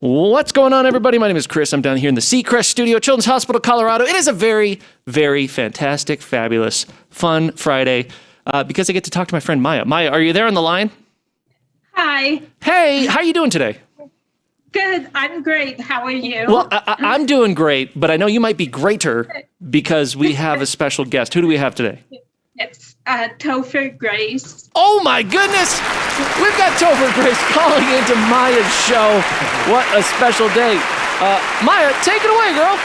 What's going on, everybody? My name is Chris. I'm down here in the Seacrest Studio, Children's Hospital, Colorado. It is a very, very fantastic, fabulous, fun Friday because I get to talk to my friend Maya. Maya, are you there on the line? Hi. Hey, how are you doing today? Good. I'm great. How are you? Well, I'm doing great, but I know you might be greater because we have a special guest. Who do we have today? It's Topher Grace. Oh my goodness! We've got Topher Grace calling into Maya's show. What a special day. Maya, take it away, girl.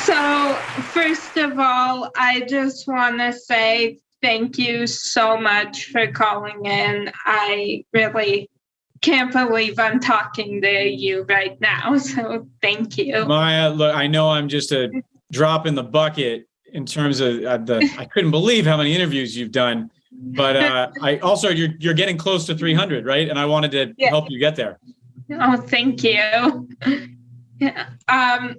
So, first of all, I just want to say thank you so much for calling in. I really can't believe I'm talking to you right now. So, thank you. Maya, look, I know I'm just a drop in the bucket in terms of I couldn't believe how many interviews you've done, but I also you're getting close to 300, right? And I wanted to help you get there. Oh, thank you. I'm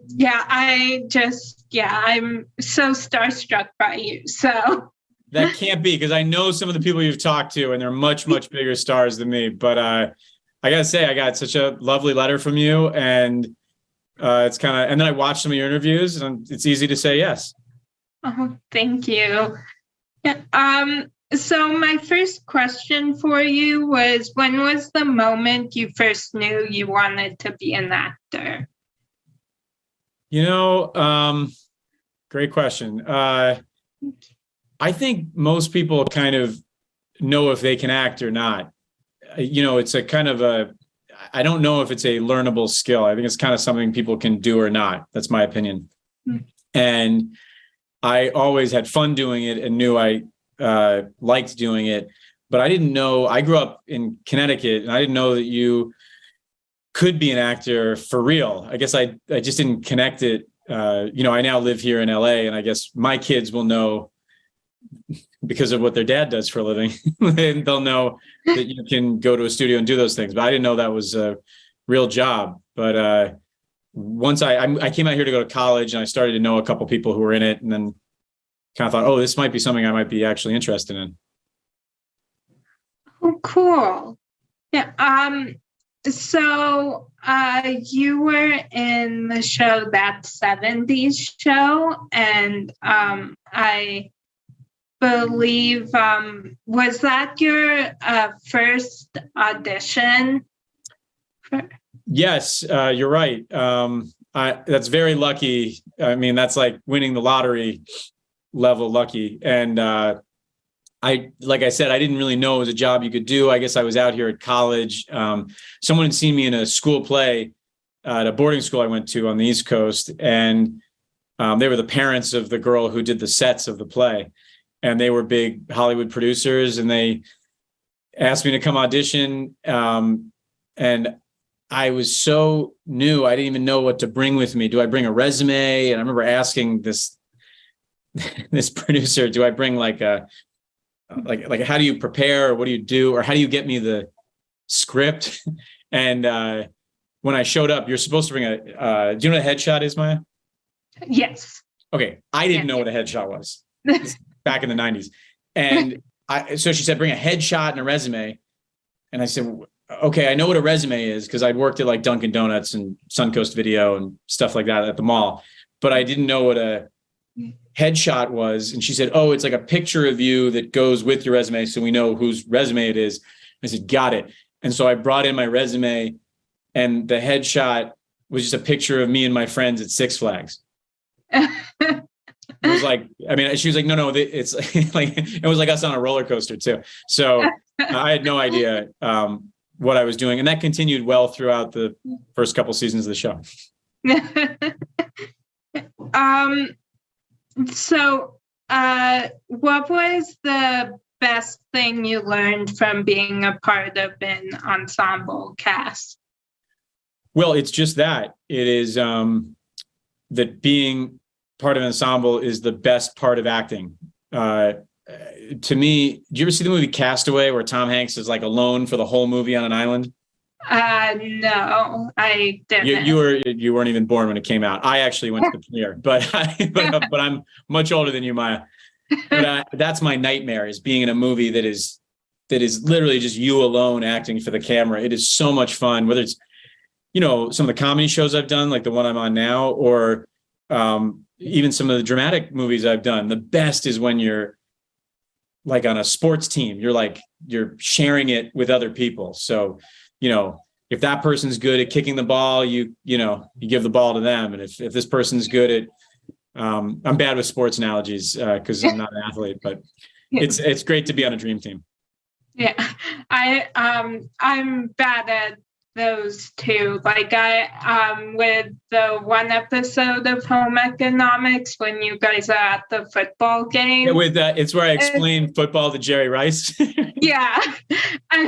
so starstruck by you. So that can't be, because I know some of the people you've talked to, and they're much bigger stars than me. But I gotta say, I got such a lovely letter from you, and it's kind of, and then I watched some of your interviews, and it's easy to say yes. Oh, thank you. So my first question for you was, when was the moment you first knew you wanted to be an actor? Great question. I think most people kind of know if they can act or not. It's a kind of I don't know if it's a learnable skill. I think it's kind of something people can do or not. That's my opinion. Mm-hmm. And I always had fun doing it and knew I liked doing it, but I didn't know. I grew up in Connecticut, and I didn't know that you could be an actor for real. I guess I just didn't connect it. I now live here in LA, and I guess my kids will know because of what their dad does for a living. They'll know that you can go to a studio and do those things, but I didn't know that was a real job. But once I came out here to go to college, and I started to know a couple people who were in it, and then kind of thought, oh, this might be something I might be actually interested in. Oh, cool. Yeah. So you were in the show That 70s Show, and I believe, was that your first audition? Yes, you're right. That's very lucky. I mean, that's like winning the lottery level lucky. And like I said, I didn't really know it was a job you could do. I guess I was out here at college. Someone had seen me in a school play at a boarding school I went to on the East Coast. And they were the parents of the girl who did the sets of the play. And they were big Hollywood producers, and they asked me to come audition. And I was so new, I didn't even know what to bring with me. Do I bring a resume? And I remember asking this producer, do I bring like how do you prepare, or what do you do, or how do you get me the script? And when I showed up, you're supposed to bring do you know what a headshot is, Maya? Yes. Okay. I didn't know what a headshot was back in the 90s. And so she said, bring a headshot and a resume. And I said, okay, I know what a resume is, because I'd worked at like Dunkin' Donuts and Suncoast Video and stuff like that at the mall, but I didn't know what a headshot was. And she said, oh, it's like a picture of you that goes with your resume, so we know whose resume it is. I said, got it. And so I brought in my resume, and the headshot was just a picture of me and my friends at Six Flags. It was like, I mean, she was like, no, it's like, it was like us on a roller coaster too. So I had no idea what I was doing. And that continued well throughout the first couple seasons of the show. So what was the best thing you learned from being a part of an ensemble cast? Well, it's just that. It is that being part of an ensemble is the best part of acting. To me, did you ever see the movie Castaway, where Tom Hanks is like alone for the whole movie on an island? No, I didn't. You weren't even born when it came out. I actually went to the premiere, but I'm much older than you, Maya. But that's my nightmare, is being in a movie that is literally just you alone acting for the camera. It is so much fun, whether it's some of the comedy shows I've done, like the one I'm on now, or even some of the dramatic movies I've done. The best is when you're like on a sports team, you're sharing it with other people. So, if that person's good at kicking the ball, you give the ball to them. And if this person's good at, I'm bad with sports analogies because I'm not an athlete, but it's great to be on a dream team. Yeah, I'm bad at those two. Like with the one episode of Home Economics when you guys are at the football game. Yeah, it's where I explain football to Jerry Rice. Yeah, I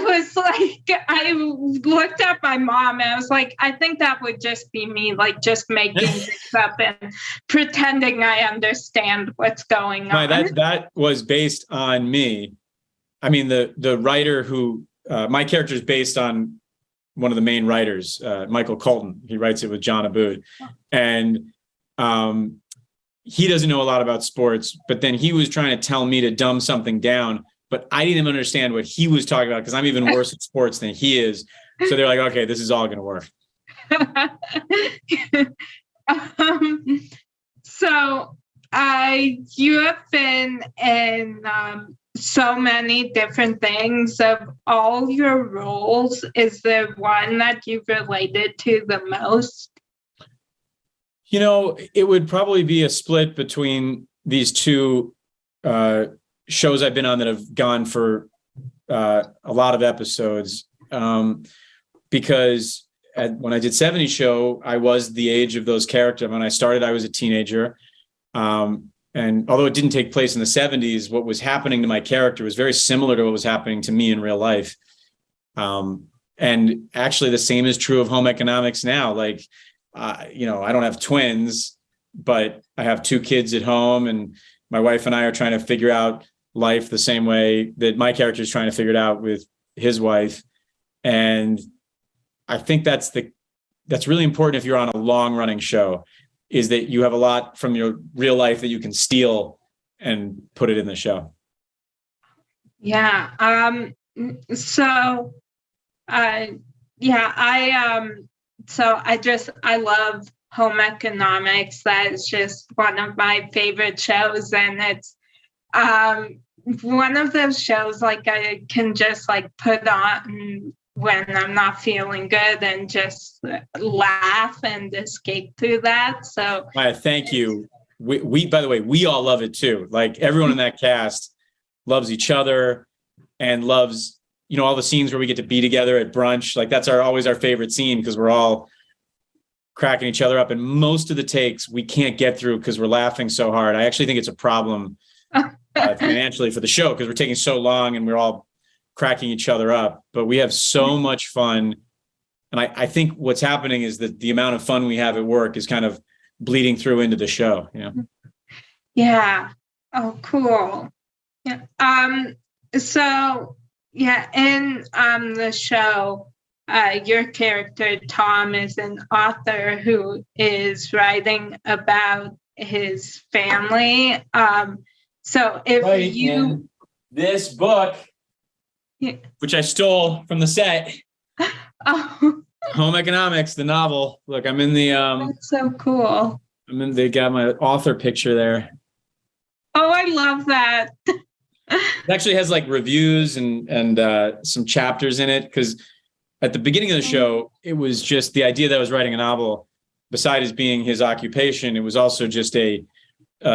looked up my mom and I was like, I think that would just be me, like just making things up and pretending I understand what's going on. That was based on me. I mean, the writer who my character is based on one of the main writers, Michael Colton. He writes it with John Abood. And he doesn't know a lot about sports, but then he was trying to tell me to dumb something down, but I didn't even understand what he was talking about because I'm even worse at sports than he is. So they're like, okay, this is all going to work. So you have been in so many different things. Of all your roles, is there one that you've related to the most? It would probably be a split between these two shows I've been on that have gone for a lot of episodes. Because when I did 70 Show, I was the age of those characters. When I started, I was a teenager. And although it didn't take place in the 70s, what was happening to my character was very similar to what was happening to me in real life. And actually the same is true of Home Economics now. Like, I don't have twins, but I have two kids at home, and my wife and I are trying to figure out life the same way that my character is trying to figure it out with his wife. And I think that's really important if you're on a long running show, is that you have a lot from your real life that you can steal and put it in the show. Yeah. I love Home Economics. That is just one of my favorite shows. And it's one of those shows like I can just like put on when I'm not feeling good and just laugh and escape through that. So thank you. We by the way, we all love it too. Like everyone in that cast loves each other and loves, all the scenes where we get to be together at brunch. Like that's always our favorite scene because we're all cracking each other up. And most of the takes we can't get through because we're laughing so hard. I actually think it's a problem financially for the show because we're taking so long and we're all cracking each other up, but we have so much fun. And I think what's happening is that the amount of fun we have at work is kind of bleeding through into the show. Yeah. Oh, cool. Yeah. So yeah, in the show, your character Tom is an author who is writing about his family. So if in this book, which I stole from the set. Oh. Home Economics, the novel. Look, I'm in the That's so cool. They got my author picture there. Oh, I love that. It actually has like reviews and some chapters in it because at the beginning of the show, it was just the idea that I was writing a novel. Besides being his occupation, it was also just a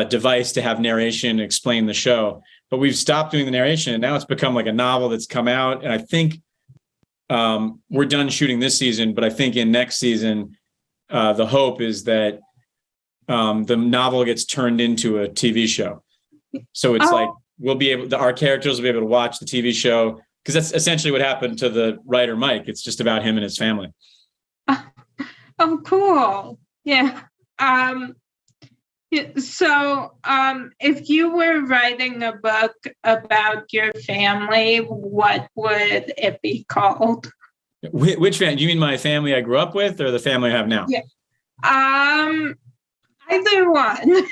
device to have narration explain the show. But we've stopped doing the narration and now it's become like a novel that's come out. And I think we're done shooting this season, but I think in next season, the hope is that the novel gets turned into a TV show. So it's like our characters will be able to watch the TV show because that's essentially what happened to the writer Mike. It's just about him and his family. Oh, cool. Yeah. So, if you were writing a book about your family, what would it be called? Which family? Do you mean my family I grew up with or the family I have now? Yeah. Either one.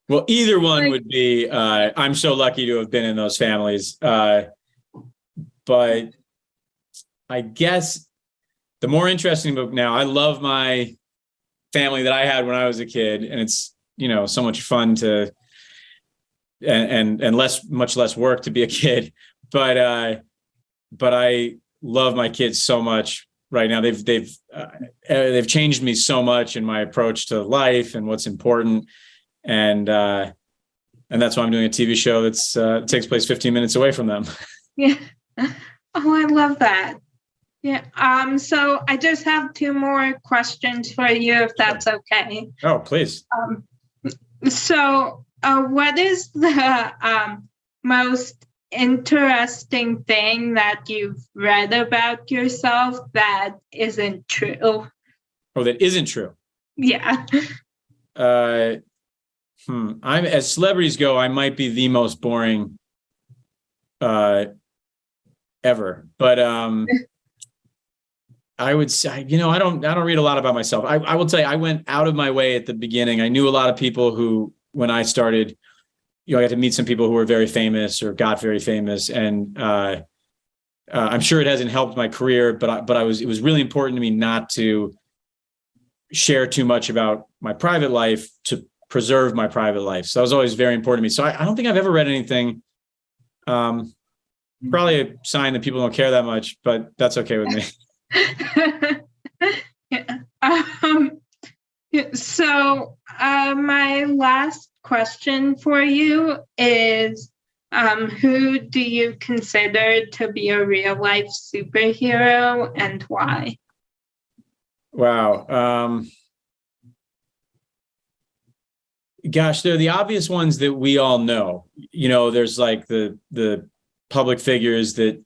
Well, either one would be, I'm so lucky to have been in those families. But I guess the more interesting book now. I love my family that I had when I was a kid, and it's, so much fun to, and much less work to be a kid. But I love my kids so much right now. They've changed me so much in my approach to life and what's important. And that's why I'm doing a TV show that's takes place 15 minutes away from them. Yeah. Oh, I love that. Yeah. So I just have 2 more questions for you, if that's okay. Oh, please. So what is the most interesting thing that you've read about yourself that isn't true? Oh, that isn't true. Yeah. I'm, as celebrities go, I might be the most boring ever, but I would say, I don't read a lot about myself. I will tell you, I went out of my way at the beginning. I knew a lot of people who, when I started, I got to meet some people who were very famous or got very famous, and I'm sure it hasn't helped my career, but it was really important to me not to share too much about my private life, to preserve my private life. So that was always very important to me. So I don't think I've ever read anything. Probably a sign that people don't care that much, but that's okay with me. So my last question for you is, who do you consider to be a real life superhero, and why? Wow. Gosh, they're the obvious ones that we all know. There's like the public figures that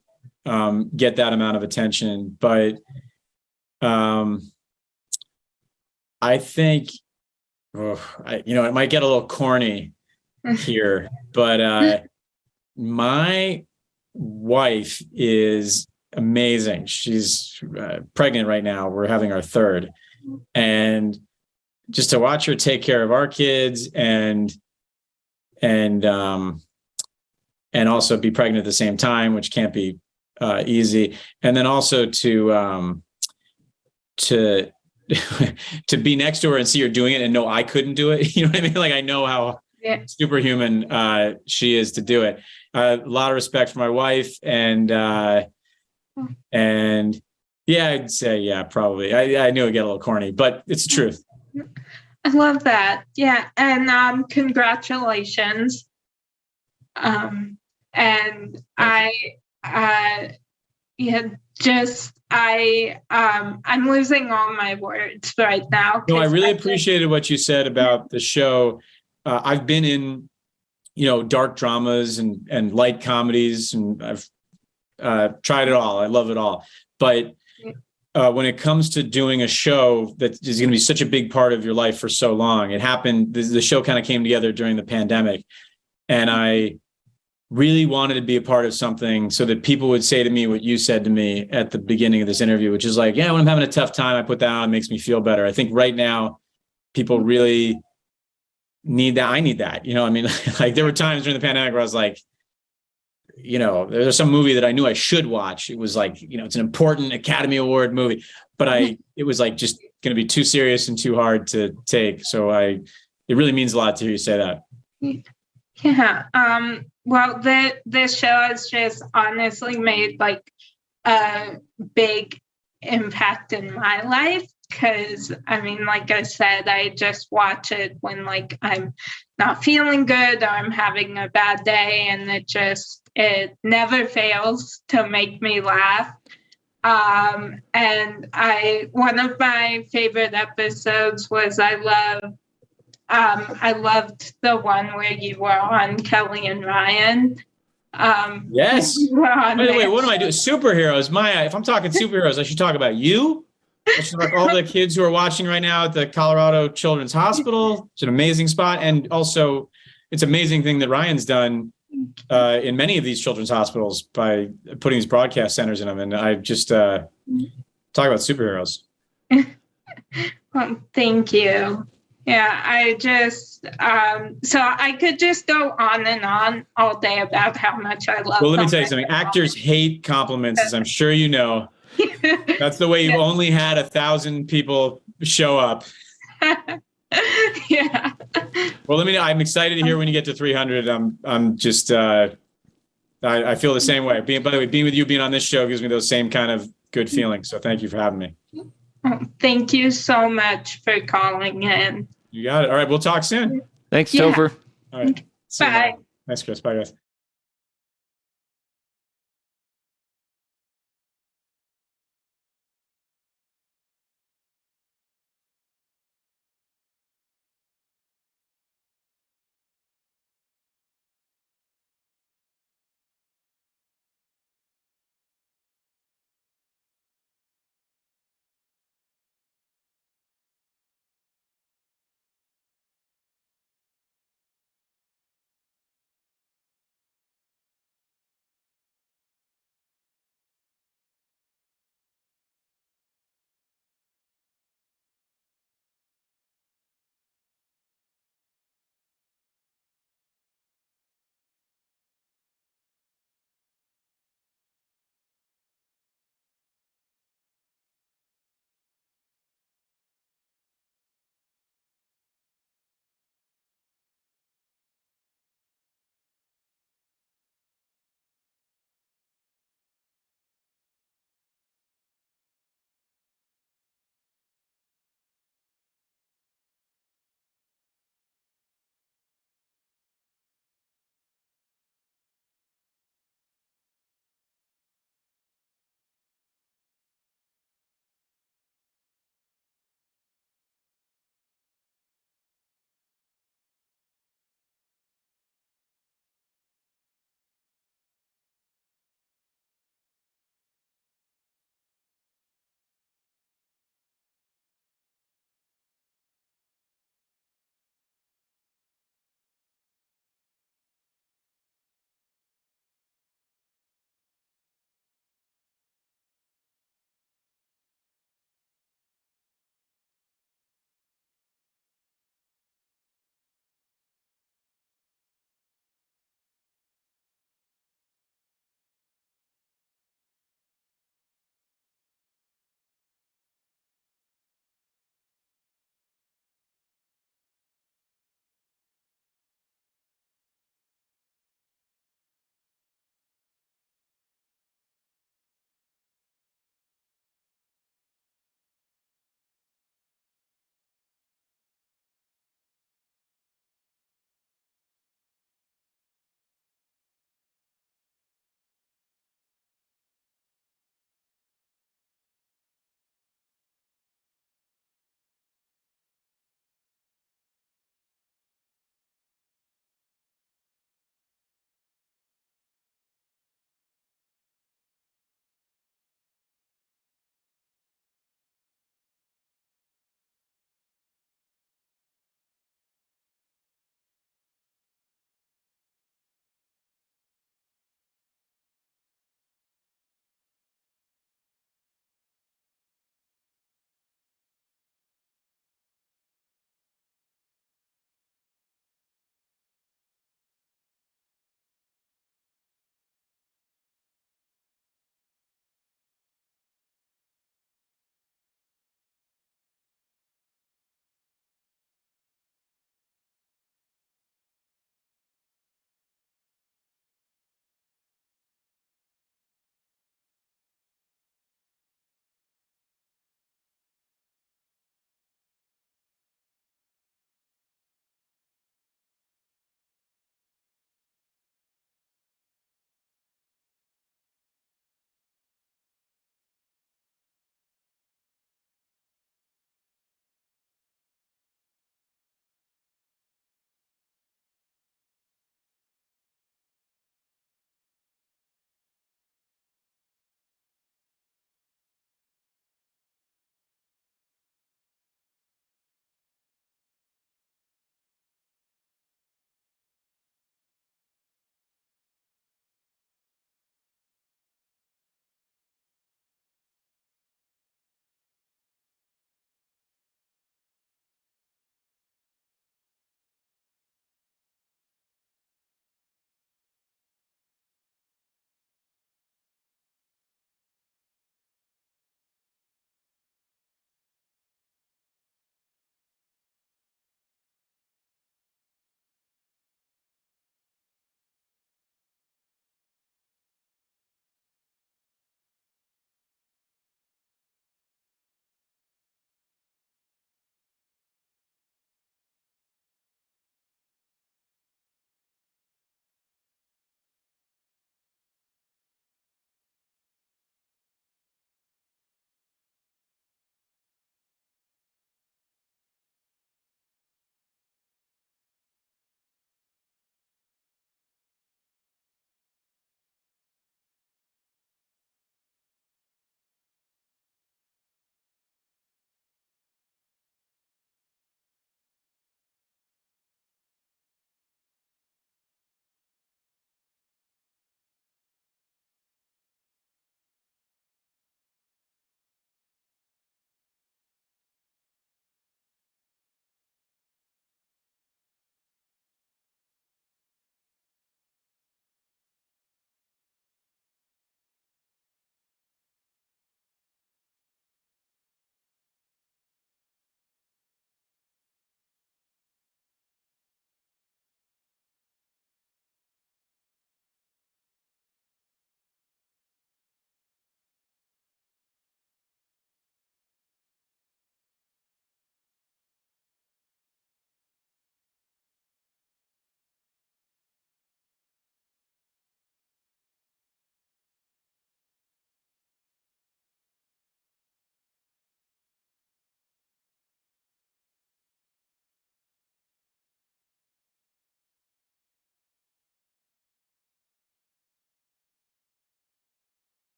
get that amount of attention, but I think, it might get a little corny here, but my wife is amazing. She's pregnant right now. We're having our 3rd, and just to watch her take care of our kids and also be pregnant at the same time, which can't be easy. And then also to be next to her and see her doing it and know I couldn't do it. You know what I mean? Like, I know how superhuman she is to do it. A lot of respect for my wife, and yeah, I'd say, probably. I knew it'd get a little corny, but it's the truth. I love that. Yeah. And congratulations. And I'm losing all my words right now. No, I really appreciated what you said about the show. I've been in, dark dramas and light comedies, and I've tried it all. I love it all. But when it comes to doing a show that is going to be such a big part of your life for so long, it happened. The show kind of came together during the pandemic, and I really wanted to be a part of something so that people would say to me what you said to me at the beginning of this interview, which is like, yeah, when I'm having a tough time, I put that on, it makes me feel better. I think right now people really need that. I need that. Like there were times during the pandemic where I was like, there's some movie that I knew I should watch. It was like, it's an important Academy Award movie, but it was like just going to be too serious and too hard to take. So it really means a lot to hear you say that. Yeah. Well, this show has just honestly made like a big impact in my life, because like I said, I just watch it when like I'm not feeling good or I'm having a bad day, and it never fails to make me laugh. And one of my favorite episodes was I loved the one where you were on Kelly and Ryan. Yes. By the way, what am I doing? Superheroes. Maya, if I'm talking superheroes, I should talk about you. I should talk about all the kids who are watching right now at the Colorado Children's Hospital. It's an amazing spot. And also, it's an amazing thing that Ryan's done in many of these children's hospitals by putting these broadcast centers in them. And I just talk about superheroes. Well, thank you. Yeah, I just, so I could just go on and on all day about how much I love. Well, let me tell you something. Actors hate compliments, as I'm sure you know. That's the way you've only had 1,000 people show up. Yeah. Well, I'm excited to hear when you get to 300. I'm just, I feel the same way. By the way, being with you, being on this show gives me those same kind of good feelings. So thank you for having me. Thank you so much for calling in. You got it. All right. We'll talk soon. Thanks, Yeah. Topher. All right. See you, Bye. Mike. Thanks, Chris. Bye, guys.